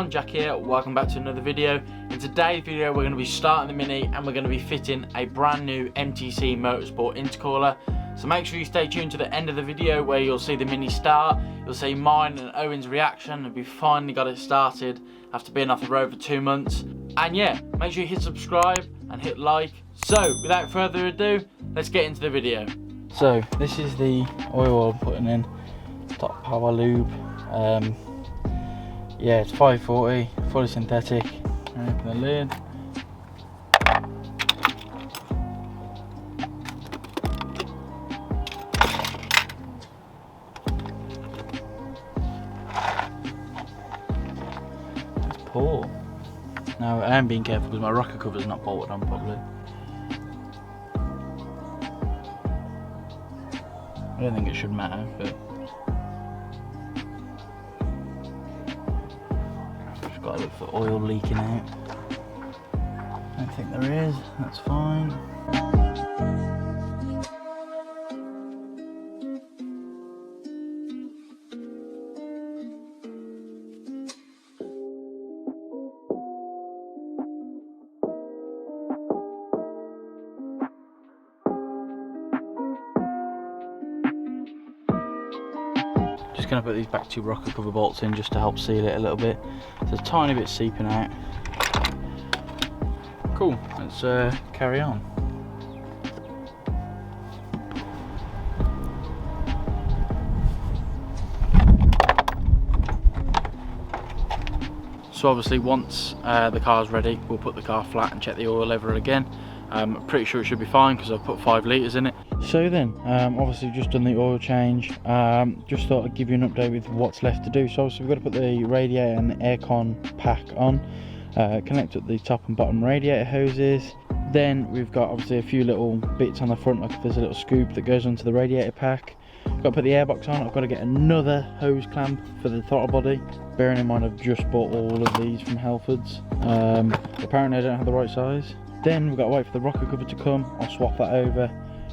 everyone, Jack here, welcome back to another video. In today's video we're going to be starting the Mini and we're going to be fitting a brand new MTC Motorsport intercooler. So make sure you stay tuned to the end of the video where you'll see the Mini start, you'll see mine and Owen's reaction, and we finally got it started after being off the road for 2 months. And yeah, make sure you hit subscribe and hit like. So without further ado, let's get into the video. So this is the oil I'm putting in, top power lube. Yeah, it's 540, fully synthetic. Open the lid. Let's pour. Now I am being careful because my rocker cover is not bolted on properly. I don't think it should matter, but got to look for oil leaking out. I don't think there is, that's fine. Just going to put these back 2 rocker cover bolts in just to help seal it a little bit. There's a tiny bit seeping out. Cool, let's carry on. So obviously once the car's ready, we'll put the car flat and check the oil level again. I'm pretty sure it should be fine because I've put 5 litres in it. So then, obviously just done the oil change. Just thought I'd give you an update with what's left to do. So obviously we've got to put the radiator and the aircon pack on, connect up the top and bottom radiator hoses. Then we've got obviously a few little bits on the front, like there's a little scoop that goes onto the radiator pack. Got to put the airbox on. I've got to get another hose clamp for the throttle body. Bearing in mind I've just bought all of these from Halfords. Apparently I don't have the right size. Then we've got to wait for the rocker cover to come. I'll swap that over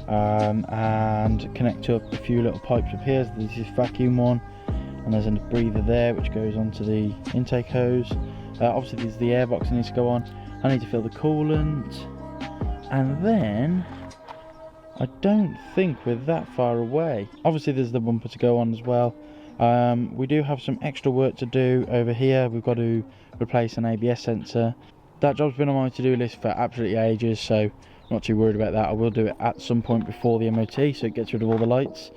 and connect up a few little pipes up here. So this is vacuum one, and there's a breather there which goes onto the intake hose. Obviously there's the airbox that needs to go on. I need to fill the coolant, and then I don't think we're that far away. Obviously there's the bumper to go on as well. We do have some extra work to do over here. We've got to replace an ABS sensor. That job's been on my to-do list for absolutely ages, so I'm not too worried about that. I will do it at some point before the MOT, so it gets rid of all the lights.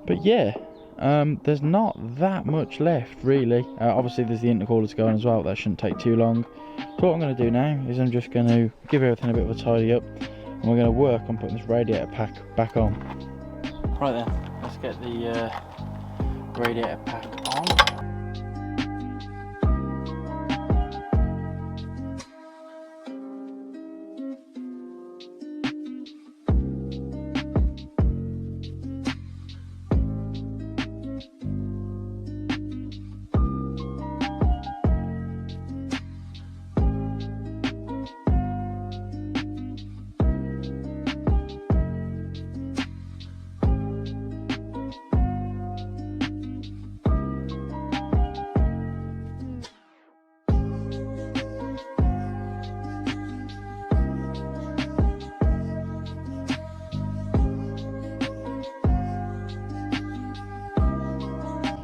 But yeah, there's not that much left really. Obviously there's the intercooler to go on as well. That shouldn't take too long. So what I'm going to do now is I'm just going to give everything a bit of a tidy up, and we're going to work on putting this radiator pack back on. Right then, let's get the radiator pack on.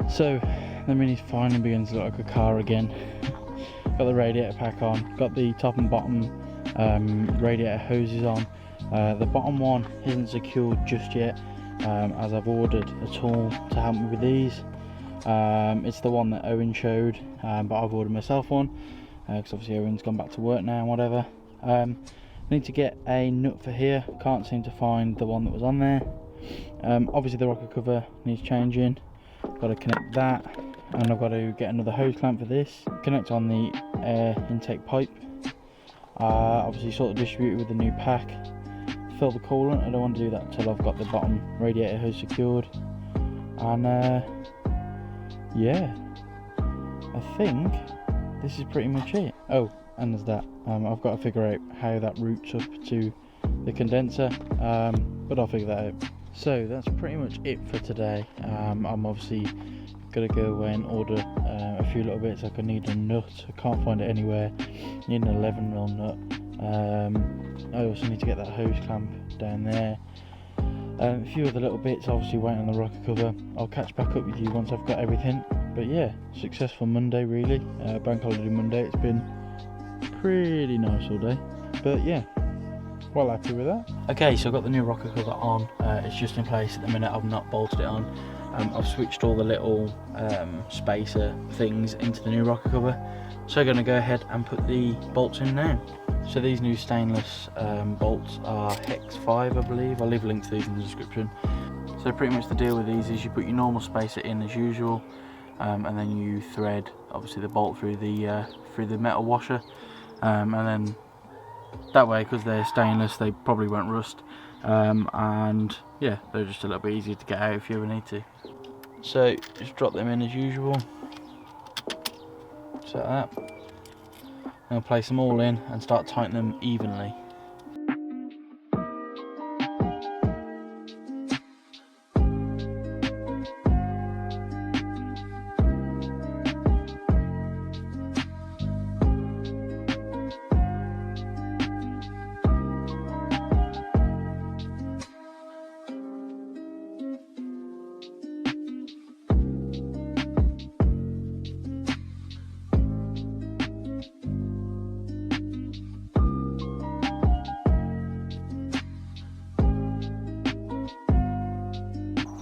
So the Mini's finally beginning to look like a car again. Got the radiator pack on, got the top and bottom radiator hoses on. The bottom one isn't secured just yet, as I've ordered a tool to help me with these. It's the one that Owen showed, but I've ordered myself one because obviously Owen's gone back to work now and whatever. I need to get a nut for here. Can't seem to find the one that was on there. Obviously the rocker cover needs changing. Got to connect that, and I've got to get another hose clamp for this. Connect on the air intake pipe. Obviously sort of distribute it with the new pack. Fill the coolant. I don't want to do that until I've got the bottom radiator hose secured. And yeah, I think this is pretty much it. Oh, and there's that. I've got to figure out how that routes up to the condenser, but I'll figure that out. So that's pretty much it for today. I'm obviously gonna go away and order a few little bits. Like I need a nut, I can't find it anywhere. Need an 11mm nut. I also need to get that hose clamp down there. A few other little bits, obviously waiting on the rocker cover. I'll catch back up with you once I've got everything. But yeah, successful Monday really. Bank holiday Monday, it's been pretty nice all day. But yeah, well happy with that. Okay, so I've got the new rocker cover on. It's just in place at the minute, I've not bolted it on. I've switched all the little spacer things into the new rocker cover. So I'm going to go ahead and put the bolts in now. So these new stainless bolts are Hex 5, I believe. I'll leave a link to these in the description. So pretty much the deal with these is you put your normal spacer in as usual, and then you thread obviously the bolt through the metal washer, and then that way, because they're stainless, they probably won't rust, and yeah, they're just a little bit easier to get out if you ever need to. So just drop them in as usual, just like that. I'll place them all in and start tightening them evenly.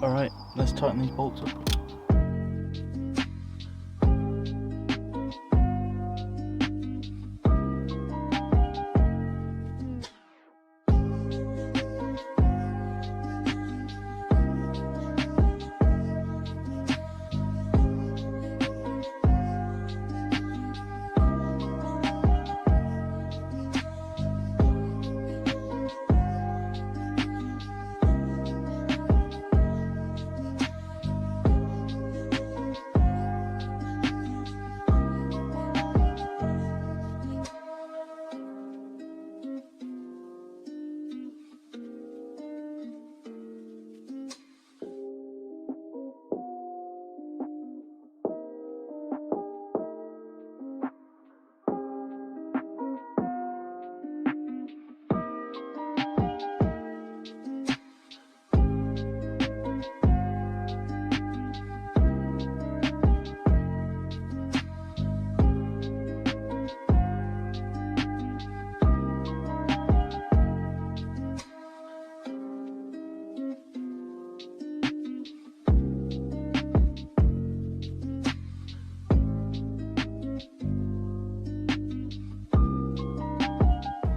Alright, let's tighten these bolts up.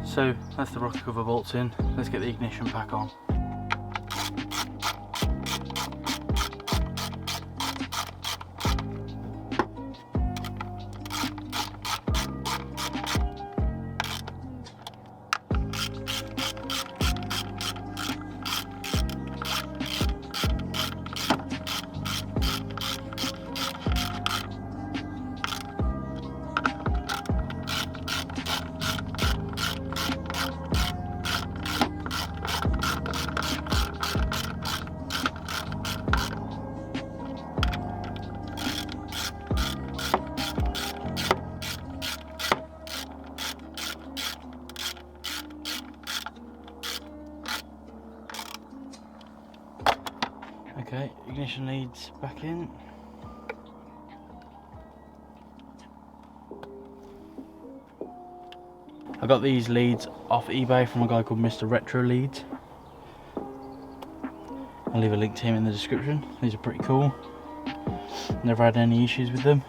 So that's the rocker cover bolts in. Let's get the ignition pack on. Okay, ignition leads back in. I got these leads off eBay from a guy called Mr. Retro Leads. I'll leave a link to him in the description. These are pretty cool. Never had any issues with them.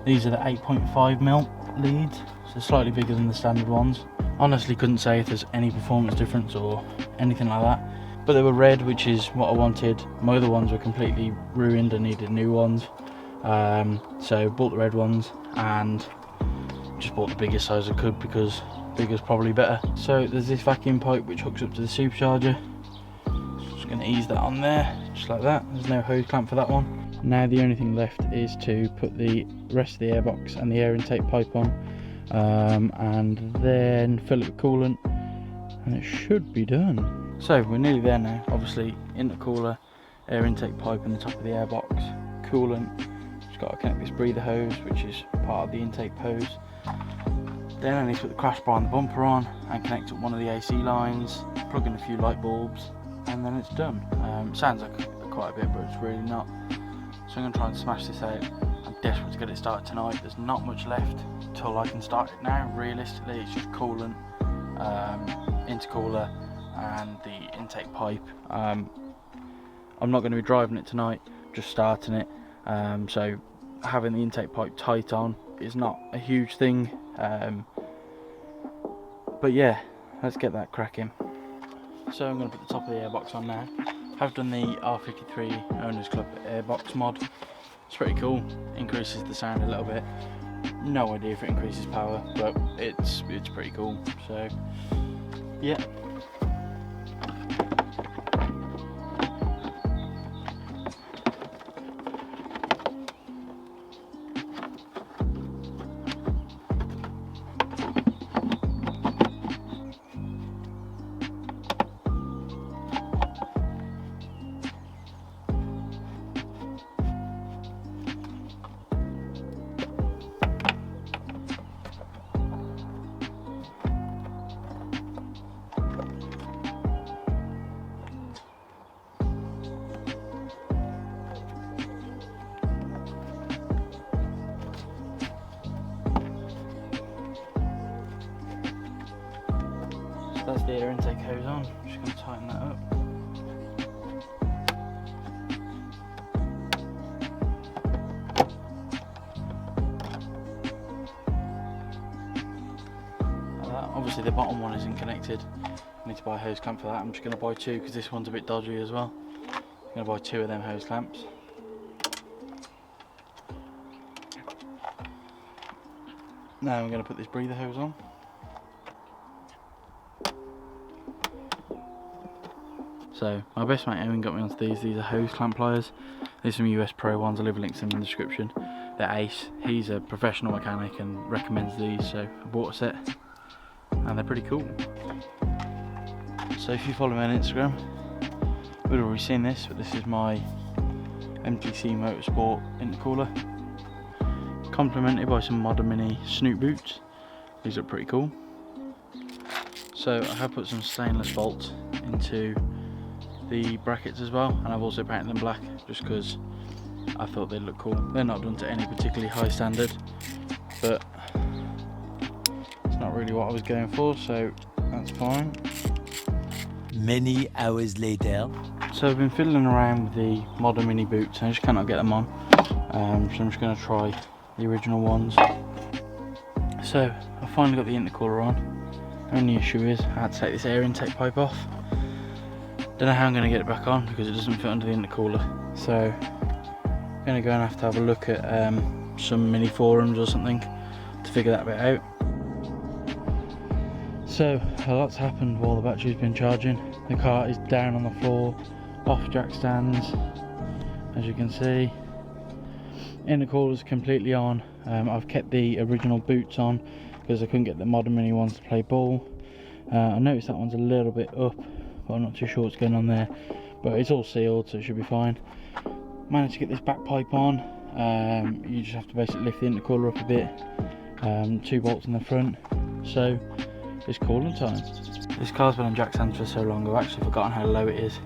These are the 8.5mm leads, so slightly bigger than the standard ones. Honestly couldn't say if there's any performance difference or anything like that. But they were red, which is what I wanted. My other ones were completely ruined and needed new ones. So bought the red ones and just bought the biggest size I could because bigger's probably better. So there's this vacuum pipe which hooks up to the supercharger. Just going to ease that on there, just like that. There's no hose clamp for that one. Now the only thing left is to put the rest of the airbox and the air intake pipe on, and then fill it with coolant, and it should be done. So we're nearly there now. Obviously intercooler, air intake pipe in the top of the airbox, coolant. Just got to connect this breather hose, which is part of the intake hose. Then I need to put the crash bar and the bumper on and connect up one of the AC lines, plug in a few light bulbs, and then it's done. Sounds like quite a bit, but it's really not. So I'm going to try and smash this out. I'm desperate to get it started tonight. There's not much left till I can start it now. Realistically, it's just coolant, intercooler and the intake pipe. I'm not going to be driving it tonight, just starting it. So having the intake pipe tight on is not a huge thing. But yeah, let's get that cracking. So I'm going to put the top of the airbox on now. I've done the R53 Owners Club airbox mod. It's pretty cool, increases the sound a little bit. No idea if it increases power, but it's pretty cool. So yeah. That's the air intake hose on. I'm just going to tighten that up. Like that. Obviously the bottom one isn't connected. I need to buy a hose clamp for that. I'm just going to buy two because this one's a bit dodgy as well. I'm going to buy two of them hose clamps. Now I'm going to put this breather hose on. So my best mate Owen got me onto these. These are hose clamp pliers. These are some US Pro ones. I'll leave links in the description. They're ace. He's a professional mechanic and recommends these, so I bought a set and they're pretty cool. So if you follow me on Instagram, you've already seen this, but this is my MTC Motorsport intercooler, complemented by some Modern Mini Snoot boots. These are pretty cool. So I have put some stainless bolts into the brackets as well, and I've also painted them black just because I thought they'd look cool. They're not done to any particularly high standard, but it's not really what I was going for, so that's fine. Many hours later. So I've been fiddling around with the Modern Mini boots and I just cannot get them on, so I'm just going to try the original ones. So I finally got the intercooler on. Only issue is I had to take this air intake pipe off. Don't know how I'm going to get it back on because it doesn't fit under the intercooler. So I'm going to go and have to have a look at some mini forums or something to figure that bit out. So a lot's happened while the battery's been charging. The car is down on the floor, off jack stands, as you can see. Intercooler's completely on. I've kept the original boots on because I couldn't get the Modern Mini ones to play ball. I noticed that one's a little bit up, but I'm not too sure what's going on there, but it's all sealed, so it should be fine. Managed to get this back pipe on. You just have to basically lift the intercooler up a bit, 2 bolts in the front, so it's cooling time. This car's been on jack stands for so long I've actually forgotten how low it is.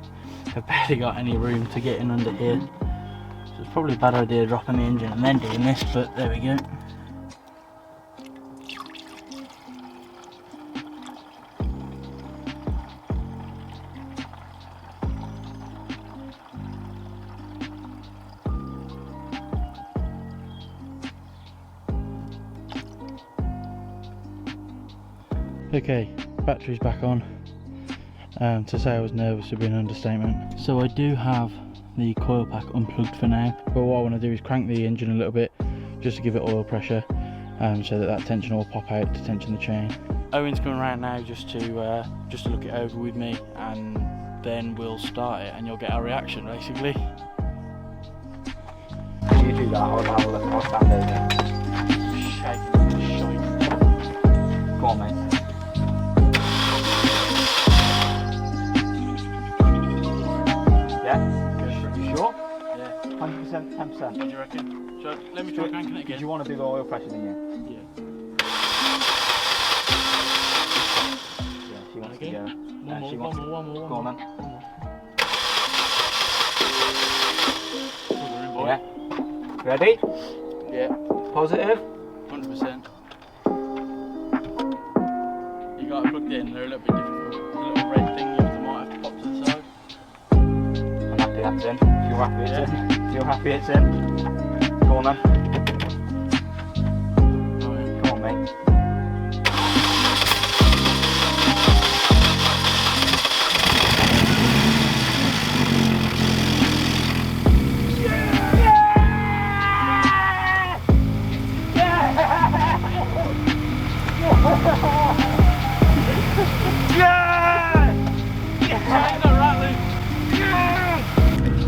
I've barely got any room to get in under here, so it's probably a bad idea dropping the engine and then doing this, but there we go. Okay, battery's back on. To say I was nervous would be an understatement. So I do have the coil pack unplugged for now, but what I want to do is crank the engine a little bit just to give it oil pressure, so that tension will pop out to tension the chain. Owen's coming around now just to look it over with me, and then we'll start it and you'll get our reaction basically. You do that, I'll have a look, I'll stand over. Shaking. Go on, mate. Yeah? You sure? Yeah. 100%, 10%. What do you reckon? let me try cranking it again. Do you want to do the oil pressure, didn't you? Yeah. Yeah, she wants to Again? go. One more. Go on then. Boy. Yeah. Ready? Yeah. Positive? 100%. You got it plugged in, they're a little bit difficult. The little red thing you might have to pop to the side. I'm happy that's in. If you're happy it's in. If you're happy it's in. Go on then. Come on, mate.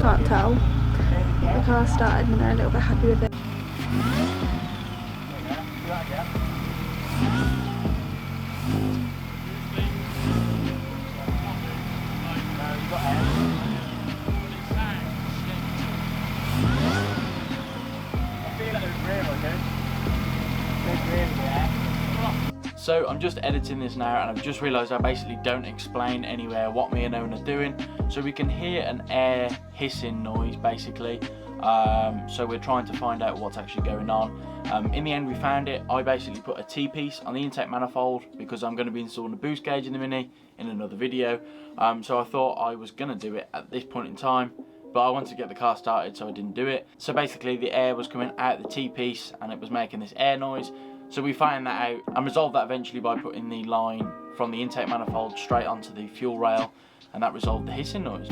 Can't tell. The car started and they're a little bit happy with it. So I'm just editing this now and I've just realised I basically don't explain anywhere what me and Owen are doing. So we can hear an air hissing noise basically. So we're trying to find out what's actually going on. In the end we found it. I basically put a T-piece on the intake manifold because I'm going to be installing a boost gauge in the Mini in another video. So I thought I was going to do it at this point in time, but I wanted to get the car started so I didn't do it. So basically the air was coming out the T-piece and it was making this air noise. So we found that out and resolved that eventually by putting the line from the intake manifold straight onto the fuel rail, and that resolved the hissing noise.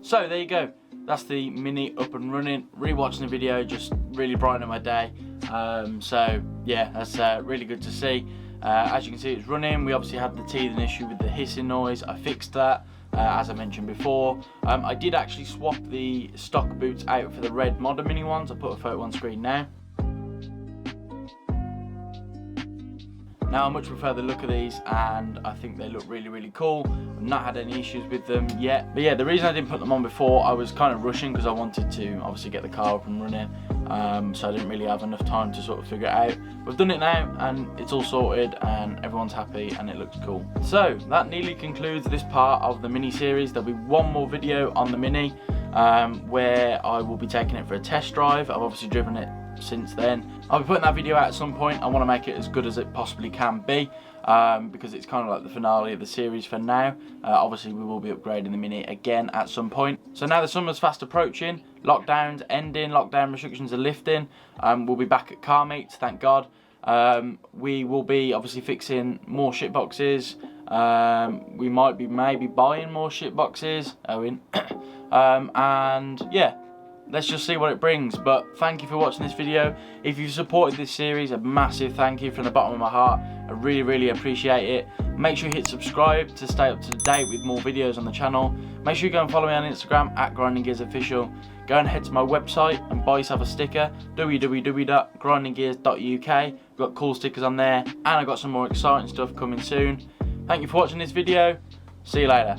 So there you go, that's the Mini up and running. Rewatching the video just really brightened up my day. So yeah, that's really good to see. As you can see, it's running. We obviously had the teething issue with the hissing noise. I fixed that, as I mentioned before. I did actually swap the stock boots out for the red modern Mini ones. I put a photo on screen now. Now I much prefer the look of these and I think they look really, really cool. I've not had any issues with them yet. But yeah, the reason I didn't put them on before, I was kind of rushing because I wanted to obviously get the car up and running. So I didn't really have enough time to sort of figure it out. We've done it now and it's all sorted and everyone's happy and it looks cool. So that nearly concludes this part of the Mini series. There'll be one more video on the Mini where I will be taking it for a test drive. I've obviously driven it since then. I'll be putting that video out at some point. I want to make it as good as it possibly can be because it's kind of like the finale of the series for now. Obviously we will be upgrading the Mini again at some point. So now the summer's fast approaching, lockdowns ending, lockdown restrictions are lifting. We'll be back at car meets, thank God. We will be obviously fixing more shit boxes. We might be maybe buying more shit boxes, Owen. And yeah, let's just see what it brings. But thank you for watching this video. If you've supported this series, a massive thank you from the bottom of my heart. I really, really appreciate it. Make sure you hit subscribe to stay up to date with more videos on the channel. Make sure you go and follow me on Instagram at grindinggearsofficial. Go and head to my website and buy yourself a sticker, www.grindinggears.uk. I've got cool stickers on there and I've got some more exciting stuff coming soon. Thank you for watching this video. See you later.